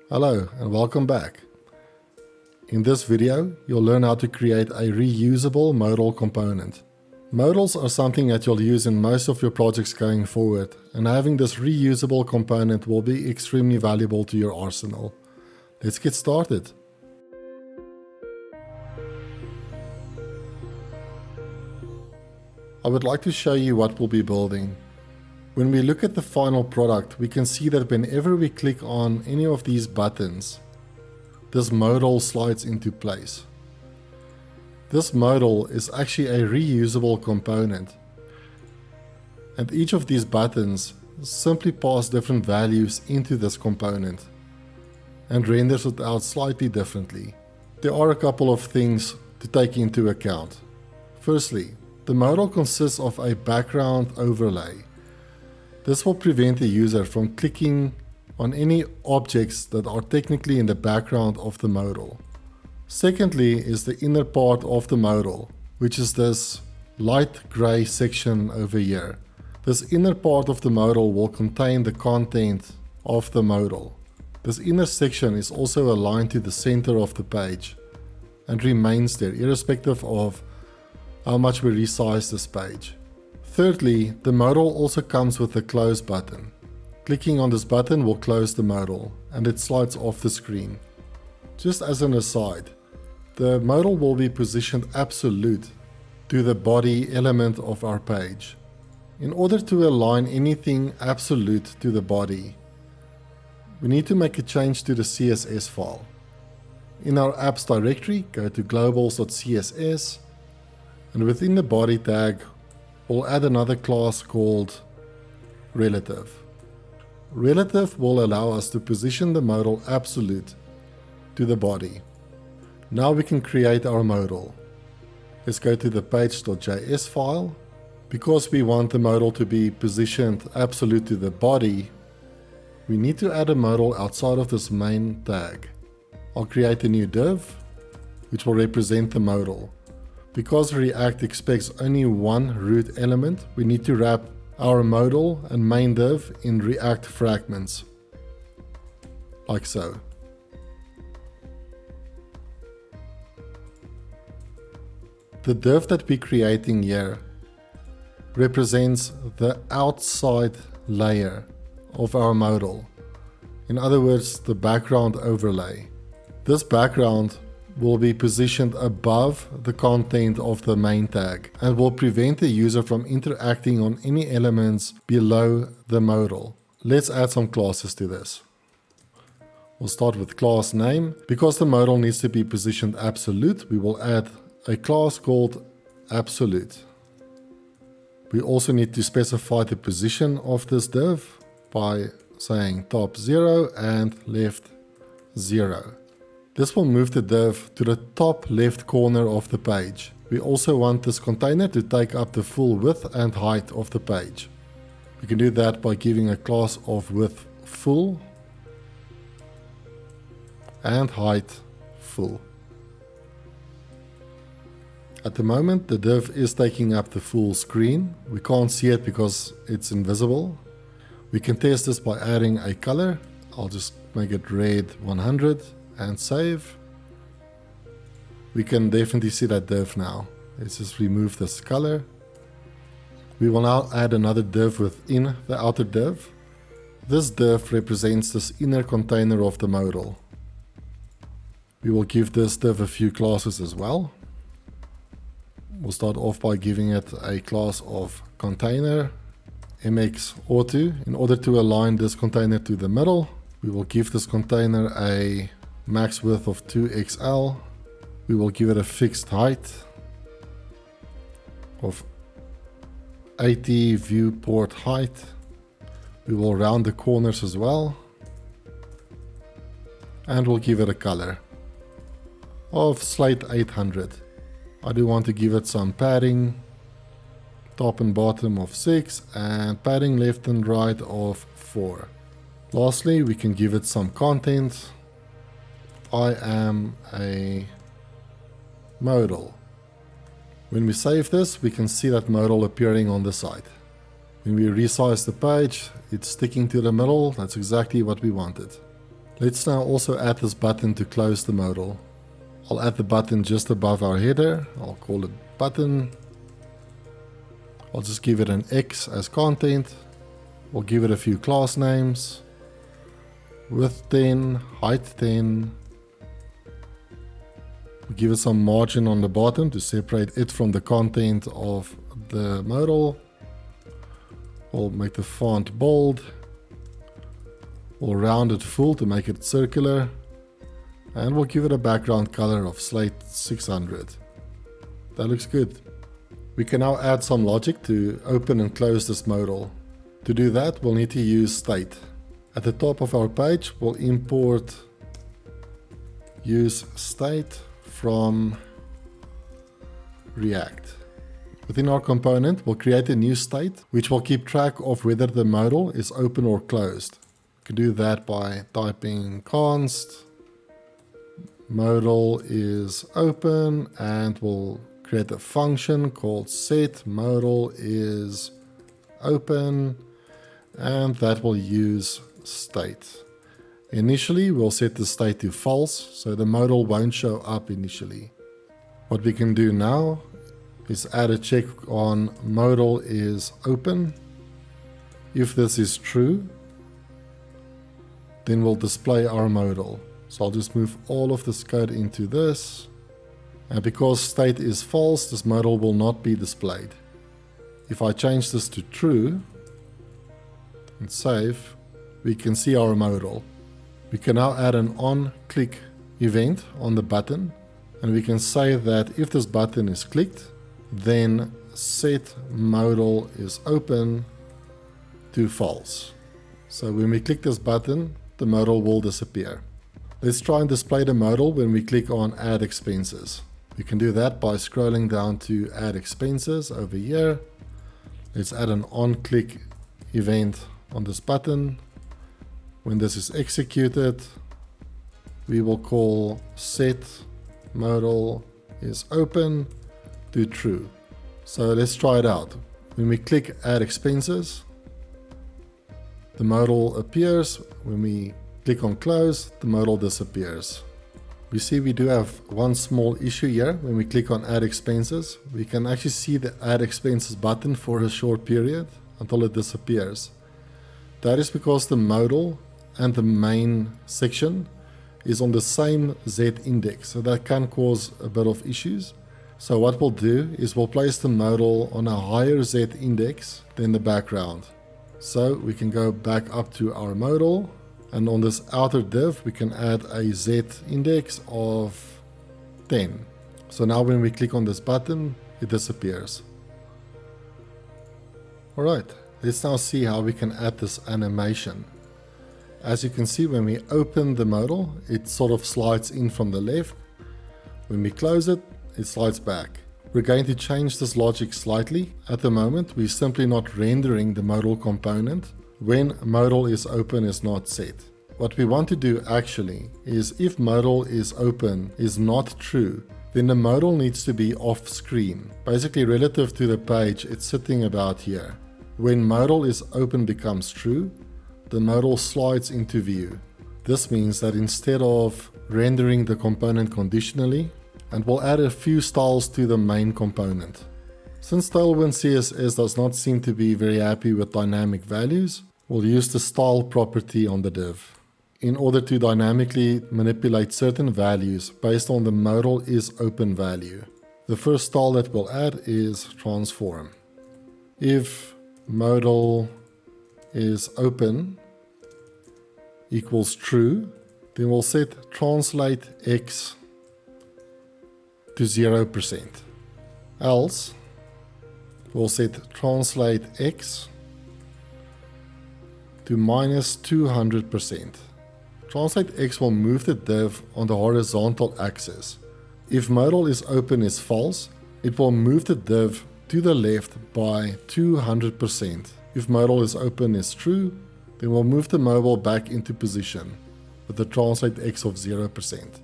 Hello and welcome back. In this video, you'll learn how to create a reusable modal component. Modals are something that you'll use in most of your projects going forward, and having this reusable component will be extremely valuable to your arsenal. Let's get started. I would like to show you what we'll be building. When we look at the final product, we can see that whenever we click on any of these buttons, this modal slides into place. This modal is actually a reusable component, and each of these buttons simply pass different values into this component and renders it out slightly differently. There are a couple of things to take into account. Firstly, the modal consists of a background overlay. This will prevent the user from clicking on any objects that are technically in the background of the modal. Secondly is the inner part of the modal, which is this light gray section over here. This inner part of the modal will contain the content of the modal. This inner section is also aligned to the center of the page and remains there irrespective of how much we resize this page. Thirdly, the modal also comes with a close button. Clicking on this button will close the modal and it slides off the screen. Just as an aside, the modal will be positioned absolute to the body element of our page. In order to align anything absolute to the body, we need to make a change to the CSS file. In our apps directory, go to globals.css, and within the body tag, we'll add another class called relative. Relative will allow us to position the modal absolute to the body. Now we can create our modal. Let's go to the page.js file. Because we want the modal to be positioned absolute to the body, we need to add a modal outside of this main tag. I'll create a new div, which will represent the modal. Because React expects only one root element, we need to wrap our modal and main div in React fragments, like so. The div that we're creating here represents the outside layer of our modal. In other words, the background overlay. This background will be positioned above the content of the main tag and will prevent the user from interacting on any elements below the modal. Let's add some classes to this. We'll start with class name. Because the modal needs to be positioned absolute, we will add a class called absolute. We also need to specify the position of this div by saying top 0 and left 0. This will move the div to the top left corner of the page. We also want this container to take up the full width and height of the page. We can do that by giving a class of width full and height full. At the moment, the div is taking up the full screen. We can't see it because it's invisible. We can test this by adding a color. I'll just make it red 100. And save. We can definitely see that div now. Let's just remove this color. We will now add another div within the outer div. This div represents this inner container of the modal. We will give this div a few classes as well. We'll start off by giving it a class of container mx auto. In order to align this container to the middle, we will give this container a max width of 2xl. We will give it a fixed height of 80 viewport height. We will round the corners as well. And we'll give it a color of slate 800. I do want to give it some padding, top and bottom of 6 and padding left and right of 4. Lastly, we can give it some content. I am a modal. When we save this, we can see that modal appearing on the site. When we resize the page, it's sticking to the middle. That's exactly what we wanted. Let's now also add this button to close the modal. I'll add the button just above our header. I'll call it button. I'll just give it an X as content. We'll give it a few class names. Width 10, height 10. We'll give it some margin on the bottom to separate it from the content of the modal. We'll make the font bold. We'll round it full to make it circular. And we'll give it a background color of slate 600. That looks good. We can now add some logic to open and close this modal. To do that, we'll need to use state. At the top of our page, we'll import use state from React. Within our component, we'll create a new state, which will keep track of whether the modal is open or closed. We can do that by typing const modal is open, and we'll create a function called set modal is open, and that will use state. Initially, we'll set the state to false, so the modal won't show up initially. What we can do now is add a check on modal is open. If this is true, then we'll display our modal. So I'll just move all of this code into this. And because state is false, this modal will not be displayed. If I change this to true and save, we can see our modal. We can now add an on-click event on the button. And we can say that if this button is clicked, then set modal is open to false. So when we click this button, the modal will disappear. Let's try and display the modal when we click on add expenses. We can do that by scrolling down to add expenses over here. Let's add an on-click event on this button. When this is executed, we will call set modal is open to true. So let's try it out. When we click add expenses, the modal appears. When we click on close, the modal disappears. We see we do have one small issue here. When we click on add expenses, we can actually see the add expenses button for a short period until it disappears. That is because the modal and the main section is on the same Z index, so that can cause a bit of issues. So what we'll do is we'll place the modal on a higher Z index than the background. So we can go back up to our modal, and on this outer div we can add a Z index of 10. So now when we click on this button, it disappears. Alright, let's now see how we can add this animation. As you can see, when we open the modal, it sort of slides in from the left. When we close it, it slides back. We're going to change this logic slightly. At the moment, we're simply not rendering the modal component when modal is open is not set. What we want to do actually is if modal is open is not true, then the modal needs to be off screen. Basically, relative to the page, it's sitting about here. When modal is open becomes true, the modal slides into view. This means that instead of rendering the component conditionally, and we'll add a few styles to the main component. Since Tailwind CSS does not seem to be very happy with dynamic values, we'll use the style property on the div in order to dynamically manipulate certain values based on the modal is open value. The first style that we'll add is transform. If modal is open equals true, then we'll set translate x to 0%. Else, we'll set translate x to minus 200%. Translate x will move the div on the horizontal axis. If modal is open is false, it will move the div to the left by 200%. If modal is open is true, then we'll move the mobile back into position with the translate x of 0%.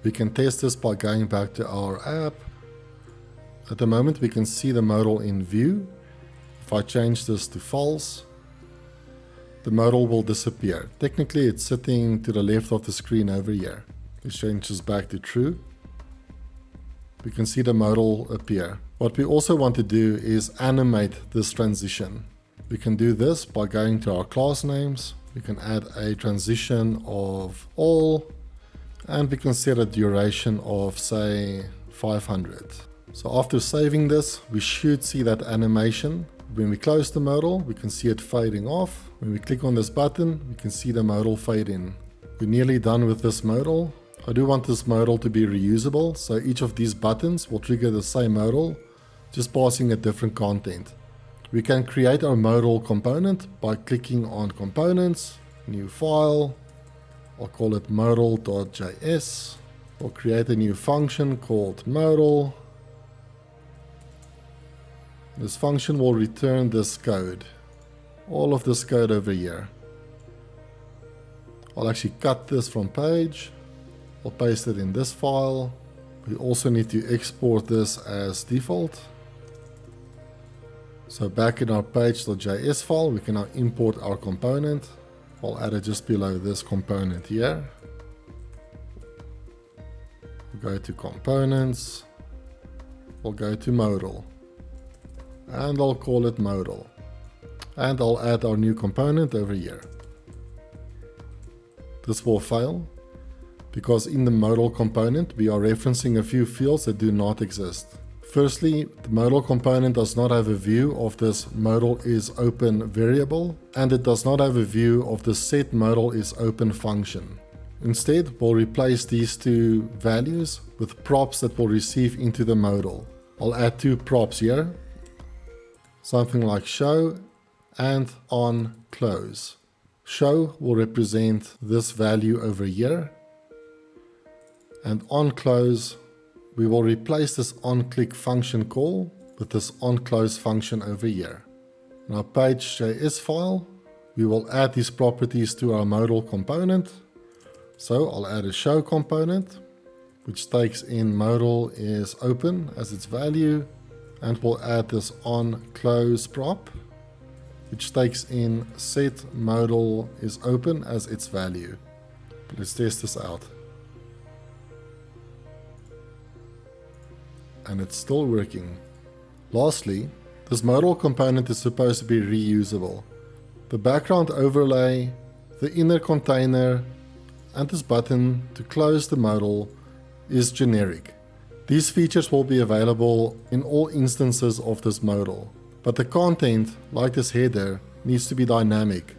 We can test this by going back to our app. At the moment we can see the modal in view. If I change this to false, the modal will disappear. Technically it's sitting to the left of the screen over here. Let's change this back to true. We can see the modal appear. What we also want to do is animate this transition. We can do this by going to our class names. We can add a transition of all, and we can set a duration of, say, 500. So after saving this, we should see that animation. When we close the modal, we can see it fading off. When we click on this button, we can see the modal fade in. We're nearly done with this modal. I do want this modal to be reusable, so each of these buttons will trigger the same modal, just passing a different content. We can create our modal component by clicking on components, new file. I'll call it modal.js. We'll create a new function called modal. This function will return this code, all of this code over here. I'll actually cut this from page. I'll paste it in this file. We also need to export this as default. So back in our page.js file, we can now import our component. I'll add it just below this component here. We'll go to components. We'll go to modal. And I'll call it modal. And I'll add our new component over here. This will fail because in the modal component we are referencing a few fields that do not exist. Firstly, the modal component does not have a view of this modal is open variable, and it does not have a view of the set modal is open function. Instead, we'll replace these two values with props that we'll receive into the modal. I'll add two props here, something like show and on close. Show will represent this value over here, and on close we will replace this onClick function call with this onClose function over here. In our page.js file, we will add these properties to our modal component. So I'll add a show component, which takes in modal is open as its value, and we'll add this onClose prop, which takes in set modal is open as its value. Let's test this out. And it's still working. Lastly, this modal component is supposed to be reusable. The background overlay, the inner container, and this button to close the modal is generic. These features will be available in all instances of this modal, but the content, like this header, needs to be dynamic.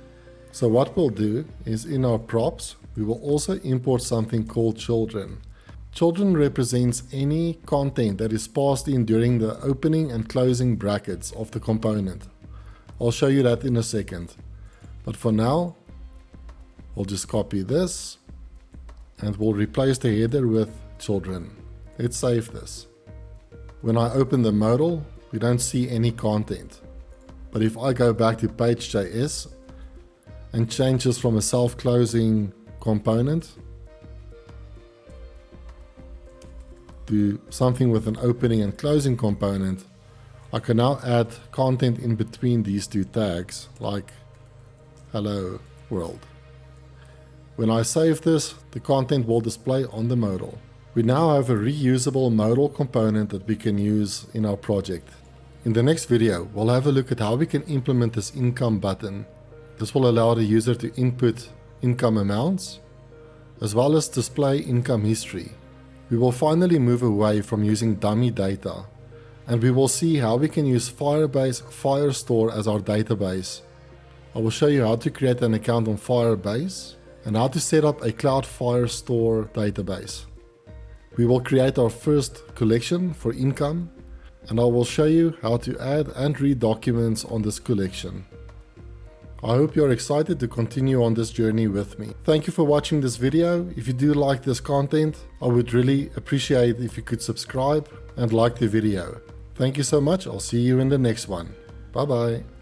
So what we'll do is in our props, we will also import something called children. Children represents any content that is passed in during the opening and closing brackets of the component. I'll show you that in a second. But for now, we'll just copy this and we'll replace the header with children. Let's save this. When I open the modal, we don't see any content. But if I go back to page.js and change this from a self-closing component to something with an opening and closing component, I can now add content in between these two tags, like hello world. When I save this, the content will display on the modal. We now have a reusable modal component that we can use in our project. In the next video, we'll have a look at how we can implement this income button. This will allow the user to input income amounts, as well as display income history. We will finally move away from using dummy data, and we will see how we can use Firebase Firestore as our database. I will show you how to create an account on Firebase and how to set up a Cloud Firestore database. We will create our first collection for income, and I will show you how to add and read documents on this collection. I hope you're excited to continue on this journey with me. Thank you for watching this video. If you do like this content, I would really appreciate if you could subscribe and like the video. Thank you so much. I'll see you in the next one. Bye bye.